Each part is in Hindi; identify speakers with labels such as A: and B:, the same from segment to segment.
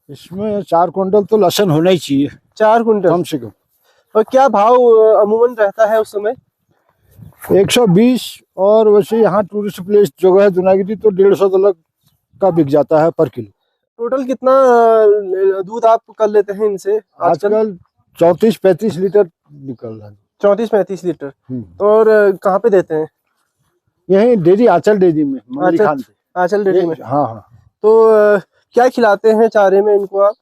A: इसमें 4 क्विंटल तो लहसुन होना ही चाहिए,
B: 4 कुंटल
A: कम से कम।
B: और क्या भाव अमूमन रहता है उस समय?
A: 120। और वैसे यहाँ टूरिस्ट प्लेस जगह है दुनागिरी, तो 150 का बिक जाता है पर किलो।
B: टोटल कितना दूध आप कर लेते हैं इनसे आजकल?
A: आजकल 34-35 लीटर निकल रहा है।
B: 34-35 लीटर। और कहाँ पे देते हैं?
A: यही डेयरी, आंचल डेयरी में, मंगली खान पे।
B: आंचल डेयरी में।
A: हाँ हाँ।
B: तो क्या खिलाते हैं चारे में इनको आप?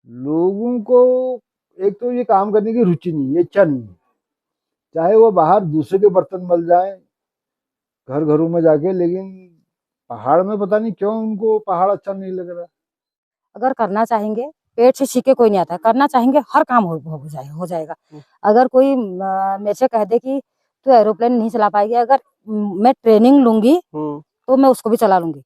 A: लोगों को एक तो ये काम करने की रुचि नहीं है, इच्छा नहीं है, चाहे वो बाहर दूसरे के बर्तन मल जाए घर घरों में जाके, लेकिन पहाड़ में पता नहीं क्यों उनको पहाड़ अच्छा नहीं लग रहा।
C: अगर करना चाहेंगे, पेट से सीखे कोई नहीं आता, करना चाहेंगे हर काम हो जाएगा। अगर कोई मेरे से कह दे कि तू एरोप्लेन नहीं चला पाएगी, अगर मैं ट्रेनिंग लूंगी तो मैं उसको भी चला लूंगी।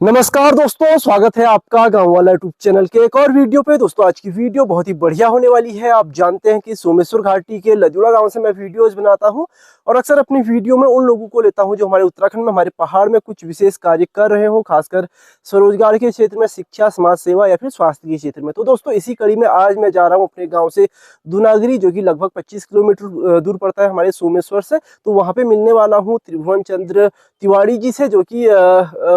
B: नमस्कार दोस्तों, स्वागत है आपका गांव वाला यूट्यूब चैनल के एक और वीडियो पे। दोस्तों आज की वीडियो बहुत ही बढ़िया होने वाली है। आप जानते हैं कि सोमेश्वर घाटी के लजुड़ा गांव से मैं वीडियोस बनाता हूं और अक्सर अपनी वीडियो में उन लोगों को लेता हूं जो हमारे उत्तराखंड में, हमारे पहाड़ में कुछ विशेष कार्य कर रहे हो, खासकर स्वरोजगार के क्षेत्र में, शिक्षा, समाज सेवा या फिर स्वास्थ्य के क्षेत्र में। तो दोस्तों इसी कड़ी में आज मैं जा रहा हूँ अपने गाँव से दुनागिरी, जो कि लगभग 25 किलोमीटर दूर पड़ता है हमारे सोमेश्वर से। तो वहाँ पे मिलने वाला हूँ त्रिभुवन चंद्र तिवारी जी से, जो कि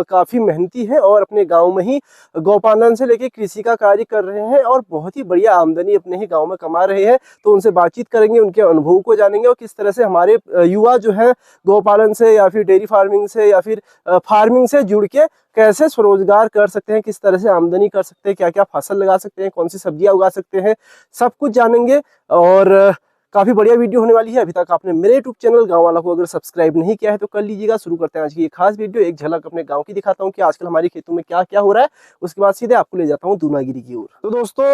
B: काफी मेहनती है और अपने गांव में ही गौपालन से लेके कृषि का कार्य कर रहे हैं और बहुत ही बढ़िया आमदनी अपने ही गांव में कमा रहे हैं। तो उनसे बातचीत करेंगे, उनके अनुभव को जानेंगे और किस तरह से हमारे युवा जो है गौपालन से या फिर डेयरी फार्मिंग से या फिर फार्मिंग से जुड़ के कैसे स्वरोजगार कर सकते हैं, किस तरह से आमदनी कर सकते हैं, क्या क्या फसल लगा सकते हैं, कौन सी सब्जियां उगा सकते हैं, सब कुछ जानेंगे। और काफी बढ़िया वीडियो होने वाली है। अभी तक आपने मेरे यूट्यूब चैनल गांव वाला को अगर सब्सक्राइब नहीं किया है तो कर लीजिएगा। शुरू करते हैं आज की ये खास वीडियो। एक झलक अपने गांव की दिखाता हूं कि आजकल हमारे खेतों में क्या क्या हो रहा है, उसके बाद सीधे आपको ले जाता हूं दुनागिरी की ओर। तो दोस्तों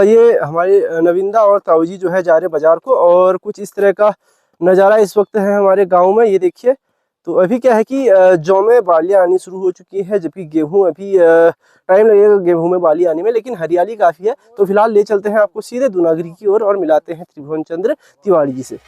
B: ये हमारे नविंदा और ताऊ जी जो है जा रहे बाजार को, और कुछ इस तरह का नज़ारा इस वक्त है हमारे गाँव में। ये देखिए, तो अभी क्या है कि जौ में बालियाँ आनी शुरू हो चुकी है, जबकि गेहूं अभी टाइम लगेगा गेहूं में बाली आने में, लेकिन हरियाली काफ़ी है। तो फिलहाल ले चलते हैं आपको सीधे दुनागिरी की ओर और मिलाते हैं त्रिभुवन चंद्र तिवारी जी से।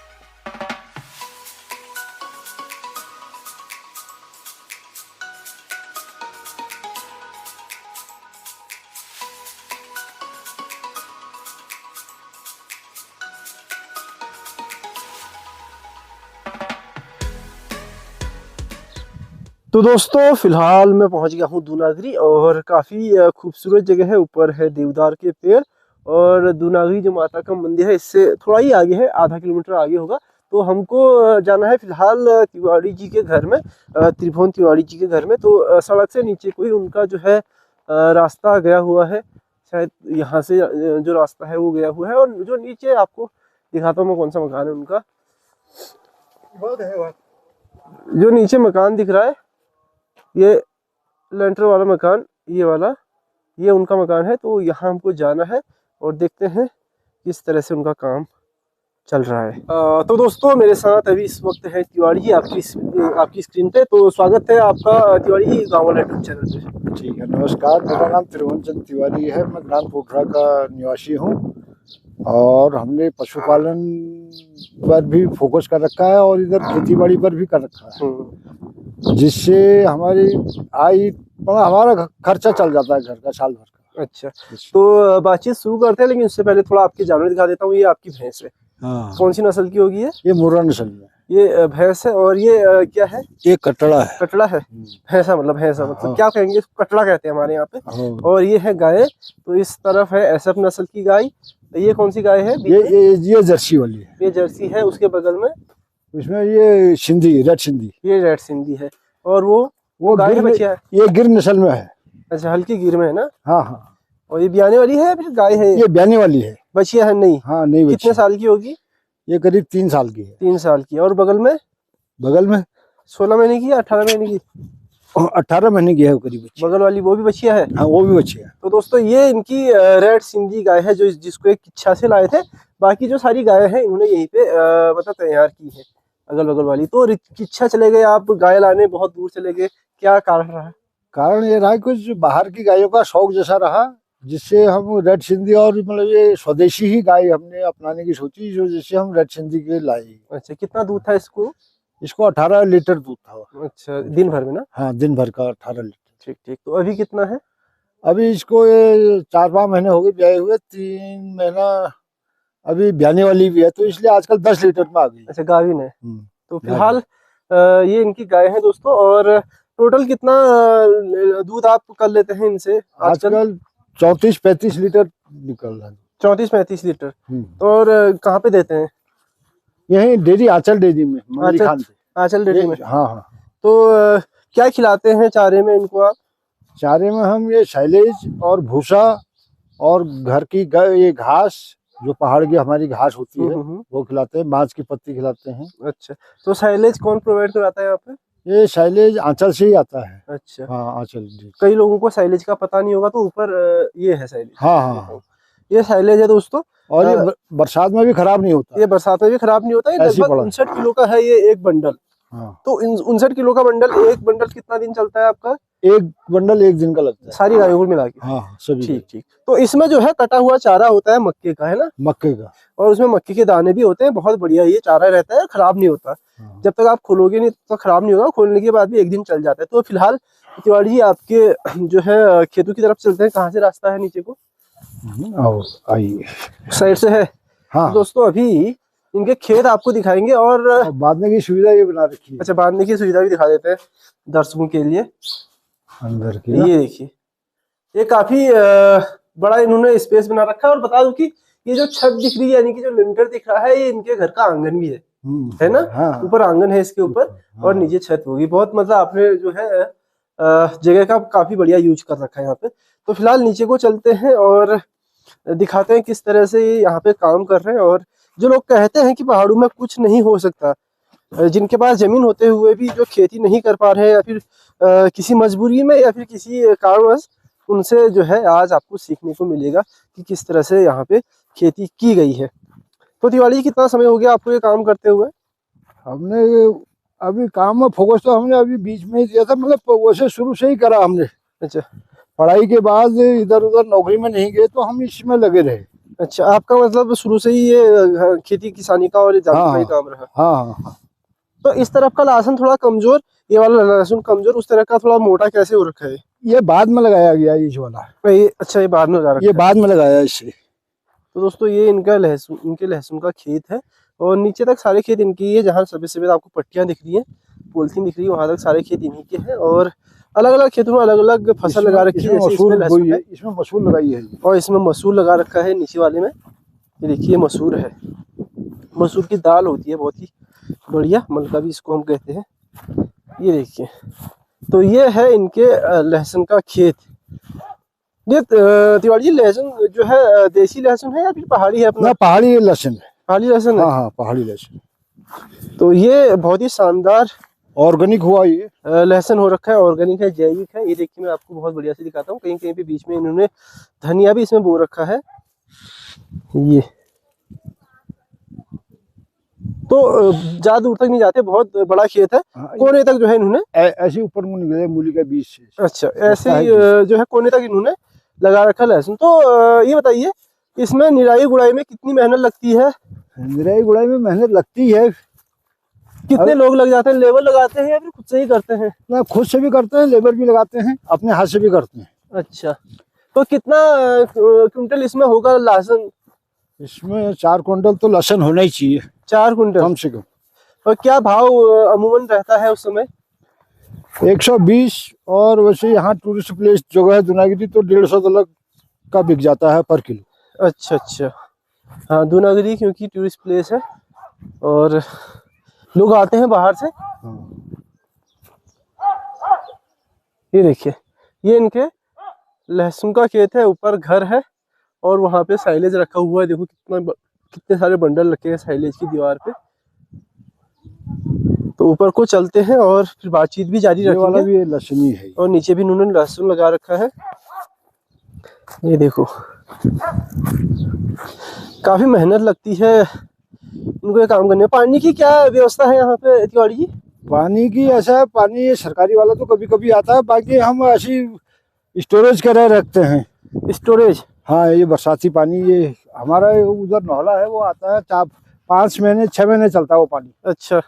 B: तो दोस्तों फिलहाल मैं पहुंच गया हूं दुनागिरी और काफ़ी खूबसूरत जगह है। ऊपर है देवदार के पेड़ और दुनागिरी जो माता का मंदिर है इससे थोड़ा ही आगे है, आधा किलोमीटर आगे होगा। तो हमको जाना है फिलहाल तिवारी जी के घर में, त्रिभुवन तिवारी जी के घर में। तो सड़क से नीचे कोई उनका जो है रास्ता गया हुआ है, शायद यहाँ से जो रास्ता है वो गया हुआ है। और जो नीचे आपको दिखाता हूँ मैं कौन सा मकान है उनका। जो नीचे मकान दिख रहा है ये लेंटर वाला मकान, ये वाला, ये उनका मकान है। तो यहाँ हमको जाना है और देखते हैं किस तरह से उनका काम चल रहा है। तो दोस्तों मेरे साथ अभी इस वक्त है तिवारी जी आपकी स्क्रीन पे। तो स्वागत है आपका तिवारी जी गाँव वाला यूट्यूब चैनल पे।
A: ठीक है, नमस्कार। मेरा नाम त्रिभुवन चंद्र तिवारी है, मैं ग्राम पोखरा का निवासी हूँ और हमने पशुपालन पर भी फोकस कर रखा है और इधर खेती बाड़ी पर भी कर रखा है, जिससे हमारी हमारा खर्चा चल जाता है घर का, साल भर का।
B: अच्छा, तो बातचीत शुरू करते हैं, लेकिन उससे पहले थोड़ा आपके जानवर दिखा देता हूँ। ये आपकी भैंस है।
A: हाँ।
B: कौन सी नस्ल की होगी ये?
A: ये मुर्रा नस्ल में
B: ये भैंस है। और ये क्या है?
A: ये कटड़ा है।
B: कटड़ा है। भैंसा मतलब
A: हाँ।
B: क्या कहेंगे, कटड़ा कहते हैं हमारे यहाँ पे।
A: हाँ।
B: और ये है गाय। तो इस तरफ है एसएफ नस्ल की गाय। ये कौन सी गाय है?
A: ये जर्सी वाली है।
B: ये जर्सी है। उसके बगल में
A: इसमें ये सिंधी, रेड सिंधी।
B: ये रेड सिंधी है। और वो गाय बच्चिया है।
A: ये गिर नस्ल में है।
B: अच्छा, हल्की गिर में है ना?
A: हाँ हाँ।
B: और ये ब्याने वाली है या फिर गाय है?
A: ये ब्याने वाली है।
B: बच्चिया है? नहीं।
A: हाँ नहीं।
B: कितने साल की होगी?
A: ये करीब 3 साल की है।
B: 3 साल की। और बगल में 16 महीने की या 18 महीने की?
A: 18 महीने की है करीब।
B: बगल वाली वो भी बच्चिया है?
A: हाँ वो भी बच्चिया है।
B: तो दोस्तों ये इनकी रेड सिंधी गाय है, जो जिसको एक इच्छा से लाए थे। बाकी जो सारी गाय हैं इन्होंने यहीं पे मतलब तैयार की है, अगल बगल वाली। तो इच्छा चले गए आप गाय लाने, बहुत दूर चले गए, क्या कारण रहा?
A: कारण ये रहा कुछ बाहर की गायों का शौक जैसा रहा, जिससे हम रेड सिंधी और मतलब ये स्वदेशी ही गाय हमने अपनाने की सोची, जो जिससे हम रेड सिंधी के लाई।
B: अच्छा, कितना दूध था इसको?
A: इसको 18 लीटर दूध था।
B: अच्छा, दिन भर में ना?
A: हाँ, दिन भर का 18 लीटर।
B: ठीक ठीक। तो अभी कितना है?
A: अभी इसको ये 4-5 महीने हो गए ब्याए हुए, 3 महीना अभी ब्याने वाली भी है, तो इसलिए आजकल 10 लीटर में आ गई।
B: अच्छा, गाभिन है।
A: हम्म,
B: तो फिलहाल ये इनकी गाय है दोस्तों। और टोटल कितना दूध आप कर लेते हैं इनसे आजकल?
A: आजकल 34-35 लीटर निकल रहा है।
B: 34-35 लीटर। और कहाँ पे देते हैं?
A: यही डेयरी, आंचल डेयरी में, मल्ली खान पे।
B: आंचल डेयरी में।
A: हाँ हाँ।
B: तो क्या खिलाते हैं चारे में इनको आप?
A: चारे में हम ये साइलेज और भूसा और घर की ये घास, जो पहाड़ की हमारी घास होती है वो खिलाते हैं, बांस की पत्ती खिलाते हैं।
B: अच्छा, तो साइलेज कौन प्रोवाइड कराता है यहाँ पे?
A: ये साइलेज आंचल से ही आता है।
B: अच्छा।
A: हाँ, आंचल।
B: कई लोगों को साइलेज का पता नहीं होगा, तो ऊपर ये है साइलेज।
A: हाँ हाँ,
B: ये साइलेज है दोस्तों।
A: और ये बरसात में भी खराब नहीं होता।
B: ये बरसात में भी खराब नहीं होता। ये लगभग 59 किलो का है ये एक बंडल।
A: हाँ।
B: तो 59 किलो का बंडल, एक बंडल कितना दिन चलता है आपका?
A: एक बंडल 1 दिन का लगता है,
B: सारी गायों को मिला के?
A: हाँ सभी।
B: ठीक ठीक। तो इसमें जो है कटा हुआ चारा होता है मक्के का, है ना?
A: मक्के का। और
B: उसमें मक्के के दाने भी होते हैं। बहुत बढ़िया ये चारा रहता है, खराब नहीं होता।
A: हाँ।
B: जब तक आप खोलोगे नहीं तो खराब नहीं होगा, खोलने के बाद भी 1 दिन चल जाता है। तो फिलहाल तिवारी जी आपके जो है खेतों की तरफ चलते हैं। कहाँ से रास्ता है नीचे को?
A: आइए,
B: साइड से है।
A: हाँ।
B: तो दोस्तों अभी इनके खेत आपको दिखाएंगे और
A: बांधने की सुविधा ये बना रखी है।
B: अच्छा, बांधने की सुविधा भी दिखा देते हैं दर्शकों के लिए।
A: अंदर की
B: ये देखिए, ये काफी बड़ा इन्होंने स्पेस बना रखा है। और बता दूं कि ये जो छत दिख रही है, यानी कि जो लिंटर दिख रहा है, ये इनके घर का आंगन भी है ना?
A: हाँ।
B: ऊपर आंगन है इसके ऊपर।
A: हाँ।
B: और नीचे छत होगी। बहुत मतलब आपने जो है जगह का काफी बढ़िया यूज कर रखा है यहाँ पे। तो फिलहाल नीचे को चलते हैं और दिखाते हैं किस तरह से यहाँ पे काम कर रहे हैं। और जो लोग कहते हैं कि पहाड़ों में कुछ नहीं हो सकता, जिनके पास जमीन होते हुए भी जो खेती नहीं कर पा रहे हैं, या फिर किसी मजबूरी में या फिर किसी कारणवश, उनसे जो है आज आपको सीखने को मिलेगा कि किस तरह से यहाँ पे खेती की गई है। तो तिवारी, कितना समय हो गया आपको ये काम करते हुए?
A: हमने अभी काम में फोकस तो हमने अभी बीच में ही दिया था, मतलब वैसे शुरू से ही करा हमने।
B: अच्छा,
A: पढ़ाई के बाद इधर उधर नौकरी में नहीं गए, तो हम इसमें लगे रहे।
B: अच्छा, आपका मतलब शुरू से ही ये खेती किसानी का और
A: हाँ,
B: का ही काम रहा?
A: हाँ हाँ।
B: तो इस तरफ का लहसुन थोड़ा कमजोर, ये वाला लहसुन कमजोर, उस तरह का थोड़ा मोटा कैसे हो रखा है?
A: ये बाद में लगाया गया ये वाला।
B: अच्छा, ये बाद में लगा रखा
A: ये बाद में लगाया इससे।
B: तो दोस्तों ये इनका लहसुन, इनके लहसुन का खेत है। और नीचे तक सारे खेत इनकी है। जहाँ सफेद सफेद आपको पट्टियां दिख रही हैं, पॉलिथीन दिख रही है, वहां तक सारे खेत इन्हीं के हैं। और अलग अलग खेतों में अलग अलग फसल लगा रखी है।
A: इसमें मसूर लगाई है,
B: और इसमें मसूर लगा रखा है नीचे वाले में। ये देखिए मसूर है। मसूर की दाल होती है बहुत ही बढ़िया, मलका भी इसको हम कहते हैं। ये देखिए, तो ये है इनके लहसुन का खेत। ये तिवारी जी, लहसुन जो है देसी लहसुन है या फिर पहाड़ी है अपना?
A: पहाड़ी लहसुन है।
B: पहाड़ी लहसुन है?
A: हाँ, पहाड़ी लहसुन।
B: तो ये बहुत ही शानदार
A: ऑर्गेनिक हुआ ये
B: लहसुन हो रखा है। ऑर्गेनिक है, जैविक है। ये देखिए, मैं आपको बहुत बढ़िया से दिखाता हूँ। कहीं कहीं पे बीच में इन्होंने धनिया भी इसमें बो रखा है। ये तो ज्यादा दूर तक नहीं जाते, बहुत बड़ा खेत है। कोने तक जो है इन्होंने
A: ऐसे ऊपर मुंह निकले मूली के बीच से।
B: अच्छा, ऐसे ही जो है कोने तक इन्होंने लगा रखा लहसुन। तो ये बताइए, इसमें निराई गुड़ाई में कितनी मेहनत लगती है?
A: निराई गुड़ाई में मेहनत लगती है।
B: कितने लोग लग जाते हैं? लेबर लगाते हैं या फिर खुद से ही करते हैं?
A: ना, खुद से भी करते हैं, लेबर भी लगाते हैं, अपने हाथ से भी करते हैं।
B: अच्छा, तो कितना क्विंटल इसमें होगा लहसुन?
A: इसमें 4 क्विंटल तो लहसुन होना ही चाहिए।
B: 4 क्विंटल
A: कम से कम।
B: और क्या भाव अमूमन रहता है उस समय?
A: 120। और वैसे यहाँ टूरिस्ट प्लेस जगह है दूनागिरी, तो 150 का बिक जाता है पर किलो।
B: अच्छा अच्छा, हाँ, दूनागिरी क्योंकि टूरिस्ट प्लेस है और लोग आते हैं बाहर से। ये देखिए, ये इनके लहसुन का खेत है। ऊपर घर है और वहां पे साइलेज रखा हुआ है। देखो कितने सारे बंडल रखे हैं साइलेज की दीवार पे। तो ऊपर को चलते हैं और फिर बातचीत भी जारी रखेंगे।
A: वाला भी लहसुन ही है।
B: और नीचे भी इन्होंने लहसुन लगा रखा है। ये देखो, काफी मेहनत लगती है इनको ये काम करने में। पानी की क्या व्यवस्था है यहाँ पे तिवारी जी?
A: पानी की ऐसा है, पानी ये सरकारी वाला तो कभी कभी आता है, बाकी हम ऐसी स्टोरेज करे रखते हैं।
B: स्टोरेज?
A: हाँ, ये बरसाती पानी, ये हमारा उधर नौला है, वो आता है 5 महीने 6 महीने चलता है वो पानी।
B: अच्छा,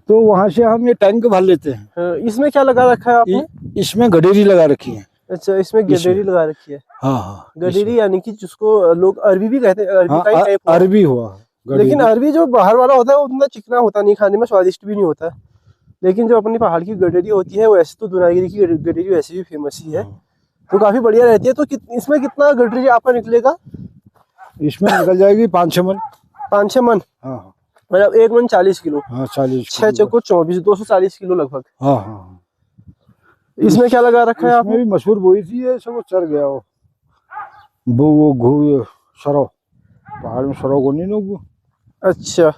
A: तो वहां से हम ये टैंक भर लेते हैं।
B: इसमें क्या लगा रखा है आपने?
A: इसमें गडेरी लगा रखी है।
B: अच्छा, इसमें गडेरी लगा रखी है।
A: हाँ हाँ,
B: गडेरी यानी कि जिसको लोग अरबी भी कहते हैं, अरबी
A: हाँ,
B: का ही टाइप हुआ।
A: अरबी हुआ
B: लेकिन अरबी जो बाहर वाला होता है वो उतना चिकना होता नहीं, खाने में स्वादिष्ट भी नहीं होता। लेकिन जो अपनी पहाड़ की गडेरी होती है वैसे तो दुनागिरी की गडेरी वैसे भी फेमस ही है, तो काफी बढ़िया रहती है। तो इसमें कितना गडरी आपका निकलेगा?
A: इसमें निकल जाएगी 5-6 मन।
B: 5-6 मन?
A: हाँ हाँ,
B: मतलब 1 मन 40 किलो।
A: हाँ 40
B: 6 चौको 24, 240 किलो लगभग।
A: हाँ हाँ।
B: इसमें क्या लगा रखा है आपने?
A: इसमें भी मशहूर बोई थी, ये सब चढ़ गया वो सरो, पहाड़ में सरो को नहीं लोग।
B: अच्छा,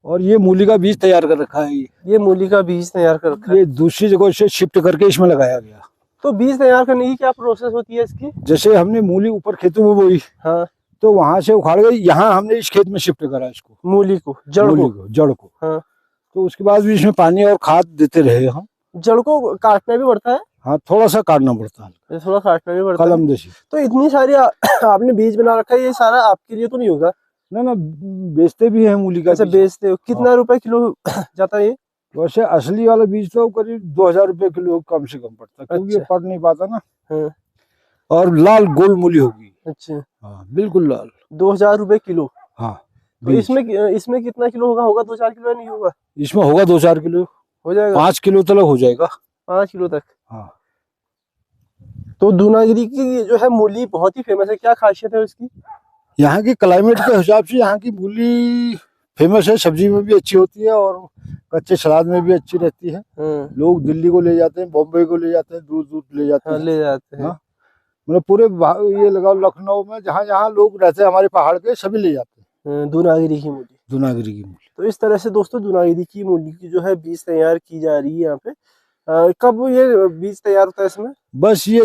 A: और ये मूली का बीज तैयार कर रखा है।
B: ये मूली का बीज तैयार कर रखा है।
A: ये दूसरी जगह से शिफ्ट करके इसमें लगाया गया।
B: तो बीज तैयार करने की क्या प्रोसेस होती है इसकी?
A: जैसे हमने मूली ऊपर खेतों में बोई,
B: हाँ,
A: तो वहां से उखाड़ गई, यहाँ हमने इस खेत में शिफ्ट करा इसको,
B: मूली को, जड़ को।
A: जड़ को।
B: हाँ,
A: तो उसके बाद भी इसमें पानी और खाद देते रहे हम।
B: जड़ को काटना भी पड़ता है?
A: हाँ, थोड़ा सा काटना पड़ता है,
B: थोड़ा काटना भी पड़ता है।
A: कलम देसी।
B: तो इतनी सारी आपने बीज बना रखा है, ये सारा आपके लिए तो नहीं होगा?
A: ना, बेचते भी हैं मूली का।
B: अच्छा, बेचते हो? कितना रुपए किलो जाता है ये?
A: वैसे असली वाला बीज तो करीब 2000 रुपए किलो कम से कम पड़ता है, क्योंकि ये
B: अच्छा।
A: पड़ नहीं पाता ना।
B: हाँ।
A: और लाल गोल मूली होगी।
B: अच्छा,
A: हाँ, बिल्कुल लाल।
B: 2000 रुपए किलो?
A: हाँ।
B: तो इसमें कितना किलो होगा 2-4 किलो या नहीं होगा?
A: इसमें होगा 2-4 किलो,
B: हो जाएगा।
A: 5 किलो तक हो जाएगा।
B: 5 किलो तक?
A: हाँ।
B: तो दूनागिरी की जो है मूली बहुत ही फेमस है, क्या खासियत है उसकी?
A: यहाँ की क्लाइमेट के हिसाब से यहाँ की मूली फेमस है। सब्जी में भी अच्छी होती है और कच्चे सलाद में भी अच्छी रहती है। लोग दिल्ली को ले जाते हैं, बॉम्बे को ले जाते हैं, दूर दूर ले जाते हैं।
B: ले जाते हैं।
A: मतलब पूरे ये लगाओ लखनऊ में जहाँ जहाँ लोग रहते हैं हमारे पहाड़ के, सभी ले जाते हैं
B: दूनागिरी की मूली।
A: दूनागिरी की मूली।
B: तो इस तरह से दोस्तों दूनागिरी की मूली की जो है बीज तैयार की जा रही है यहाँ पे। कब ये बीज तैयार होता है इसमें?
A: बस ये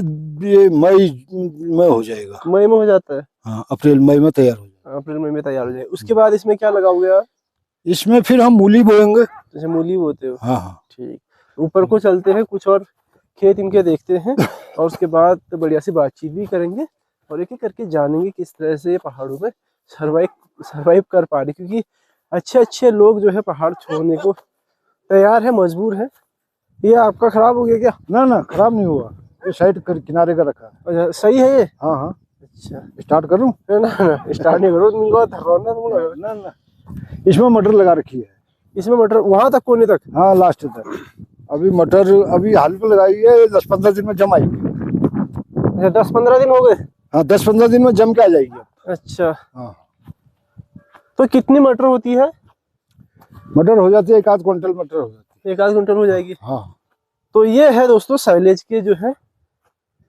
A: मई में हो जाएगा।
B: मई में हो जाता है?
A: हाँ, अप्रैल मई में तैयार हो जाएगा।
B: अप्रैल मई में तैयार हो जाएगा। उसके बाद इसमें क्या लगाओगे आप?
A: इसमें फिर हम मूली बोएंगे।
B: जैसे मूली बोते हो?
A: हाँ हाँ।
B: ठीक, ऊपर को चलते हैं, कुछ और खेत इनके देखते हैं और उसके बाद तो बढ़िया सी बातचीत भी करेंगे और एक एक करके जानेंगे किस तरह से पहाड़ों में सरवाइव कर पा रहे, क्योंकि अच्छे अच्छे लोग जो है पहाड़ छोड़ने को तैयार है, मजबूर है। ये आपका खराब हो गया क्या?
A: ना, खराब नहीं हुआ, ये साइड किनारे का रखा है।
B: अच्छा, सही है ये?
A: हाँ हाँ।
B: अच्छा,
A: स्टार्ट करूँ?
B: ना स्टार्ट नहीं करो।
A: ना, इसमें मटर लगा रखी है।
B: इसमें मटर वहां तक, कोने तक?
A: हाँ, लास्ट तक। अभी मटर अभी हाल में लगाई है, 10-15 दिन में जम आएगी।
B: अच्छा, 10-15 दिन हो गए?
A: हाँ, 10-15 दिन में जम के आ जाएगी।
B: अच्छा।
A: हाँ।
B: तो कितनी मटर होती है?
A: मटर हो जाती है 1-8 क्विंटल मटर हो जाती है।
B: 1-8 क्विंटल हो जाएगी?
A: हाँ।
B: तो ये है दोस्तों साइलेज के जो है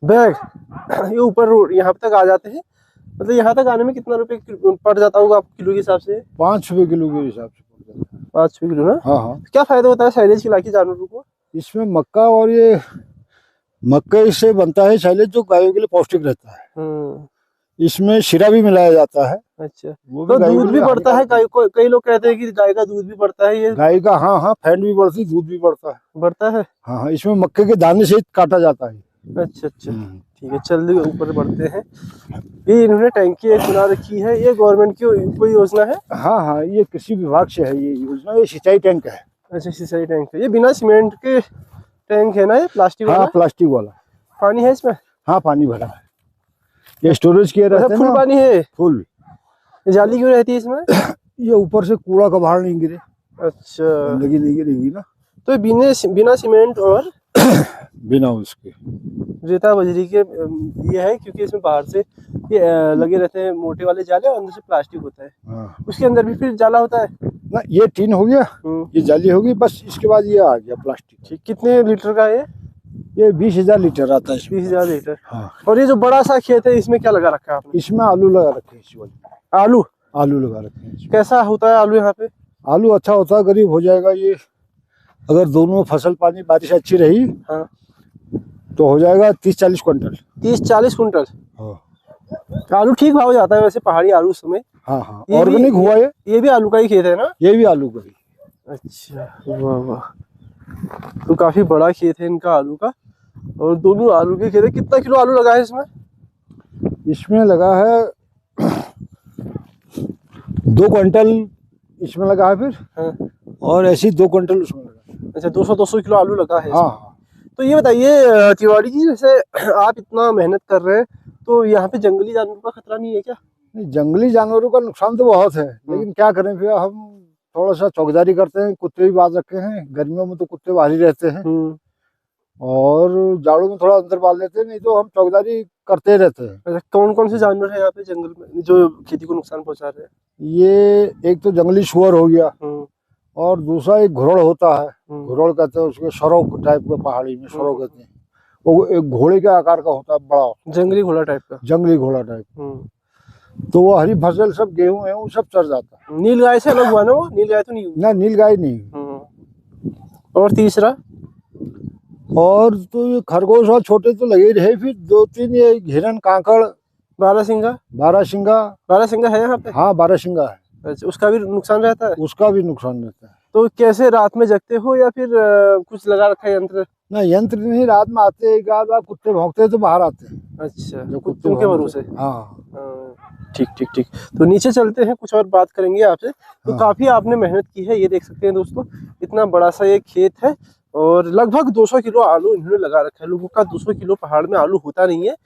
B: बैग। ये ऊपर यहाँ तक आ जाते हैं। मतलब यहाँ तक आने में कितना रुपए पड़ जाता होगा आपको किलो के हिसाब से?
A: 5 रुपए किलो के हिसाब से पड़ जाता है।
B: 5 रुपए किलो ना?
A: हाँ हाँ।
B: क्या फायदा होता है साइलेज खिला के जानवरों को?
A: इसमें मक्का और ये मक्के से बनता है साइलेज, जो गायों के लिए पौष्टिक रहता है। इसमें शीरा भी मिलाया जाता है।
B: अच्छा,
A: वो
B: तो दूध भी बढ़ता है गाय को? कई लोग कहते हैं कि गाय का दूध भी बढ़ता है। ये
A: गाय का? हाँ हाँ, फैट भी बढ़ती, दूध भी बढ़ता है।
B: बढ़ता है?
A: हाँ हाँ। इसमें मक्के के दाने से काटा जाता है।
B: अच्छा, ठीक है, चलिए ऊपर बढ़ते हैं। ये इन्होंने टैंकी एक बना रखी है, ये गवर्नमेंट की कोई योजना है?
A: हाँ हाँ, ये कृषि विभाग से है ये योजना। ये सिंचाई टैंक है।
B: अच्छा, सिंचाई टैंक है। ये बिना सीमेंट के टैंक है ना, ये प्लास्टिक वाला?
A: हाँ, प्लास्टिक वाला।
B: पानी है इसमें?
A: हाँ, पानी भरा है। ये स्टोरेज किया रहता है।
B: फुल पानी है?
A: फुल।
B: जाली क्यों रहती है इसमें?
A: ये ऊपर से कूड़ा कबाड़ नहीं गिरे।
B: अच्छा,
A: गंदगी नहीं गिरेगी ना।
B: तो बिना सीमेंट और
A: बिना उसके
B: रेता बजरी के ये है, क्योंकि इसमें बाहर से ये लगे रहते हैं मोटे वाले जाले और अंदर से प्लास्टिक होता है।
A: हाँ।
B: उसके अंदर भी फिर जाला होता है
A: ना। ये टीन हो गया, ये जाली होगी, बस इसके बाद ये आ गया प्लास्टिक।
B: ठीक, कितने लीटर का है
A: ये 20,000 लीटर आता है।
B: 20,000 लीटर।
A: हाँ।
B: और ये जो बड़ा सा खेत है, इसमें क्या लगा रखा है आपने?
A: इसमें आलू लगा रखे हैं। इस वाले आलू लगा रखे हैं इसमें।
B: कैसा होता है आलू यहाँ पे?
A: आलू अच्छा होता है, करीब हो जाएगा ये, अगर दोनों फसल पानी बारिश अच्छी रही। हाँ। तो हो जाएगा 30-40 क्विंटल।
B: 30-40 क्विंटल?
A: हाँ।
B: आलू ठीक भाव जाता है वैसे पहाड़ी आलू समय।
A: हाँ हाँ, ऑर्गेनिक हुआ है।
B: ये भी आलू का ही खेत है ना?
A: ये भी आलू का ही।
B: अच्छा, वाह वाह। तो काफी बड़ा खेत है इनका आलू का, और दोनों आलू के खेत है। कितना किलो आलू लगा है इसमें?
A: इसमें लगा है 2 क्विंटल इसमें लगा है फिर। हाँ। और ऐसी 2 क्विंटल उसमें लगा है।
B: अच्छा, 200 किलो आलू लगा है इसमें।
A: हाँ।
B: तो ये बताइए तिवारी जी, जैसे आप इतना मेहनत कर रहे हैं तो यहाँ पे जंगली जानवरों का खतरा नहीं है क्या?
A: नहीं, जंगली जानवरों का नुकसान तो बहुत है, लेकिन क्या करें फिर हम थोड़ा सा चौकीदारी करते हैं। कुत्ते भी बांध रखे हैं, गर्मियों में तो कुत्ते बाहर ही रहते हैं और जाड़ों में थोड़ा अंदर बांध लेते हैं, नहीं तो हम चौकीदारी करते रहते हैं।
B: अच्छा, कौन कौन से जानवर है यहाँ पे जंगल में जो खेती को नुकसान पहुंचा रहे हैं?
A: ये एक तो जंगली सुअर हो गया और दूसरा एक घुरड़ होता है, घुरड़ कहते हैं उसके, सरौ टाइप का, पहाड़ी में सरौ कहते हैं। वो एक घोड़े के आकार का होता है, बड़ा
B: जंगली घोड़ा टाइप का।
A: जंगली घोड़ा टाइप। तो वो हरी फसल सब, गेहूं है वो सब चर जाता है।
B: नील गाय से अलग हुआ ना वो? नील गाय तो नहीं हुई
A: ना, नील गाय नहीं।
B: और तीसरा?
A: और तो ये खरगोश और छोटे तो लगे ही रहे, फिर 2-3 ये हिरन, काकड़,
B: बारहसिंगा। बारहसिंगा है यहाँ पे?
A: हाँ, बारहसिंगा है।
B: अच्छा, उसका भी नुकसान रहता है?
A: उसका भी नुकसान रहता है।
B: तो कैसे, रात में जगते हो या फिर कुछ लगा रखा है यंत्र?
A: ना, यंत्र नहीं, रात में आते एक आध बार कुत्ते भौंकते हैं तो बाहर आते हैं।
B: अच्छा,
A: जो
B: कुत्तों के भरोसे।
A: हाँ।
B: ठीक ठीक ठीक। तो नीचे चलते हैं, कुछ और बात करेंगे आपसे। तो
A: हाँ।
B: काफी आपने मेहनत की है, ये देख सकते हैं दोस्तों, इतना बड़ा सा ये खेत है और लगभग 200 किलो आलू इन्होंने लगा रखा है। लोगों का 200 किलो पहाड़ में आलू होता नहीं है,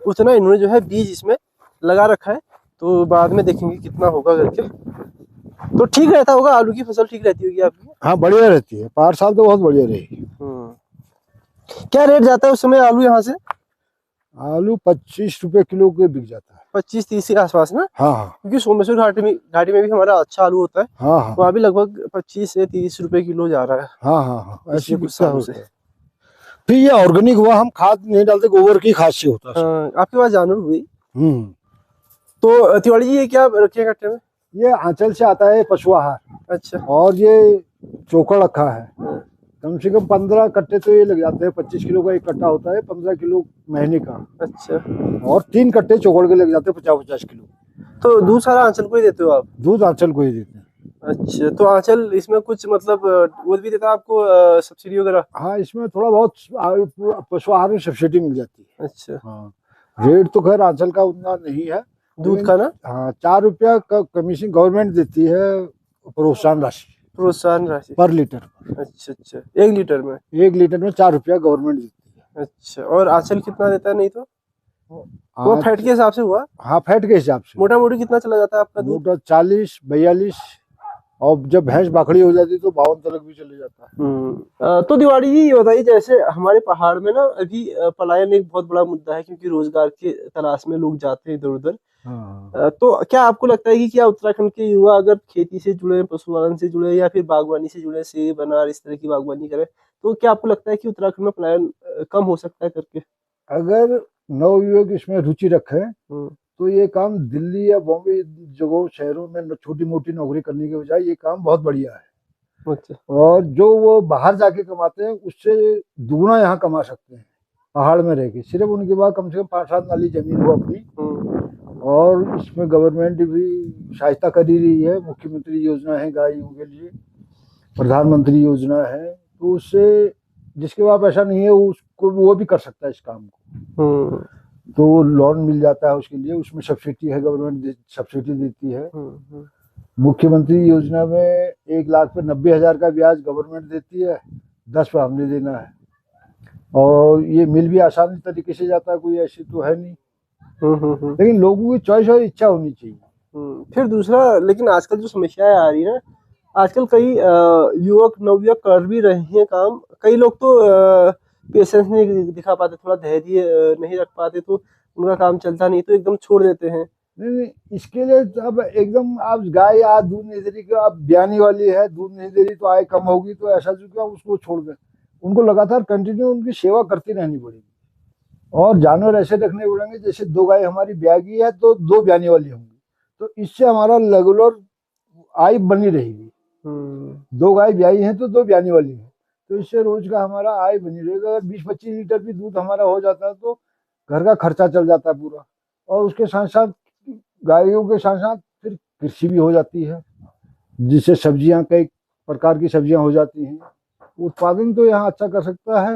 B: उतना इन्होंने जो है बीज इसमें लगा रखा है। तो बाद में देखेंगे कितना होगा करके। तो ठीक रहता होगा, आलू की फसल ठीक रहती होगी आपकी?
A: हाँ, बढ़िया रहती है, 5 साल तो बहुत बढ़िया रहेगी।
B: क्या रेट जाता है उस समय आलू यहाँ से?
A: आलू 25 रुपए किलो के बिक जाता है।
B: 25-30 के आसपास ना?
A: हाँ।
B: क्योंकि सोमेश्वर घाटी में भी हमारा अच्छा आलू होता है।
A: हाँ।
B: वहाँ भी लगभग 25 से 30 रुपए किलो जा रहा है।
A: हाँ, ऐसी
B: कुछ सालों से।
A: फिर ये ऑर्गेनिक हुआ, हम खाद नहीं डालते, गोबर की खाद से होता है।
B: आपके पास जानवर हुई? तो तिवारी जी, ये क्या रखे हैं कट्टे में?
A: ये आंचल से आता है, पशु आहार।
B: अच्छा।
A: और ये चोकर रखा है, कम से कम 15 कट्टे तो ये लग जाते हैं। 25 किलो का एक कट्टा होता है, 15 किलो महीने का।
B: अच्छा।
A: और 3 कट्टे चोकर के लग जाते हैं, 50-50 किलो।
B: तो दूध सारा आंचल को ही देते हो आप?
A: दूध आंचल को ही देते हैं।
B: अच्छा, तो आंचल इसमें कुछ मतलब वो भी देता है आपको, सब्सिडी वगैरह?
A: हाँ, इसमें थोड़ा बहुत पशु आहार में सब्सिडी मिल जाती है।
B: अच्छा।
A: हाँ, रेट तो खैर आंचल का उतना नहीं है
B: दूध का ना?
A: हाँ, 4 रुपया का कमीशन गवर्नमेंट देती है, प्रोत्साहन राशि पर लीटर।
B: अच्छा अच्छा, 1 लीटर में?
A: 1 लीटर में 4 रुपया गवर्नमेंट देती है।
B: अच्छा, और आंचल कितना देता है? नहीं तो वो फैट के हिसाब से हुआ?
A: हाँ, फैट के हिसाब से।
B: मोटा मोटी कितना चला जाता है आपका दूध?
A: मोटा 40-42, और जब भैंस बाखड़ी हो जाती है तो 52 तक भी चले जाता है।
B: तो तिवारी जी, ये बताइए, जैसे हमारे पहाड़ में ना अभी पलायन एक बहुत बड़ा मुद्दा है, क्योंकि रोजगार के तलाश में लोग जाते हैं इधर उधर। तो क्या आपको लगता है कि क्या उत्तराखंड के युवा अगर खेती से जुड़े, पशुपालन से जुड़े या फिर बागवानी से जुड़े, सेब, अनार, इस तरह की बागवानी करें, तो क्या आपको लगता है कि उत्तराखंड में पलायन कम हो सकता है करके?
A: अगर नवयुवक इसमें रुचि रखे तो ये काम दिल्ली या बॉम्बे जगह शहरों में छोटी मोटी नौकरी करने के बजाय ये काम बहुत बढ़िया है।
B: अच्छा। और
A: जो वो बाहर जाके कमाते हैं उससे दुगना यहाँ कमा सकते हैं पहाड़ में रह के। सिर्फ उनके पास कम से कम 5-7 नाली जमीन हो अपनी, और इसमें गवर्नमेंट भी सहायता कर ही रही है। मुख्यमंत्री योजना है गायों के लिए, प्रधानमंत्री योजना है, तो उससे जिसके पास पैसा नहीं है उसको वो भी कर सकता है इस काम को। तो लोन मिल जाता है उसके लिए, उसमें सब्सिडी है, गवर्नमेंट सब्सिडी देती है। मुख्यमंत्री योजना में 1 लाख पे 90,000 का ब्याज गवर्नमेंट देती है, 10 पे हमने देना है। और ये मिल भी आसानी तरीके से जाता है, कोई ऐसी तो है नहीं। लेकिन लोगों की चॉइस और इच्छा होनी चाहिए।
B: फिर दूसरा, लेकिन आजकल जो समस्याएं आ रही है ना, आजकल कई युवक नवयुवक कर भी रहे हैं काम। कई लोग तो पेशेंस नहीं दिखा पाते, थोड़ा धैर्य नहीं रख पाते, तो उनका काम चलता नहीं तो एकदम छोड़ देते हैं।
A: नहीं, इसके लिए अब एकदम आप गाय आज दूध नहीं दे रही, आप ब्यानी वाली है, दूध नहीं दे रही तो आय कम होगी, तो ऐसा जो क्या उसको छोड़ दें। उनको लगातार कंटिन्यू उनकी सेवा करती रहनी पड़ेगी। और जानवर ऐसे रखने पड़ेंगे, जैसे 2 गाय हमारी ब्यागी है तो 2 ब्यानी वाली होंगी, तो इससे हमारा रेगुलर आय बनी रहेगी। 2 गाय ब्याई है तो 2 ब्यानी वाली है, तो इससे रोज का हमारा आय बनी रहेगा। अगर 20-25 लीटर भी दूध हमारा हो जाता है तो घर का खर्चा चल जाता है पूरा। और उसके साथ साथ गायों के साथ साथ फिर कृषि भी हो जाती है, जिससे सब्जियां, कई प्रकार की सब्जियां हो जाती हैं। उत्पादन तो यहाँ अच्छा कर सकता है,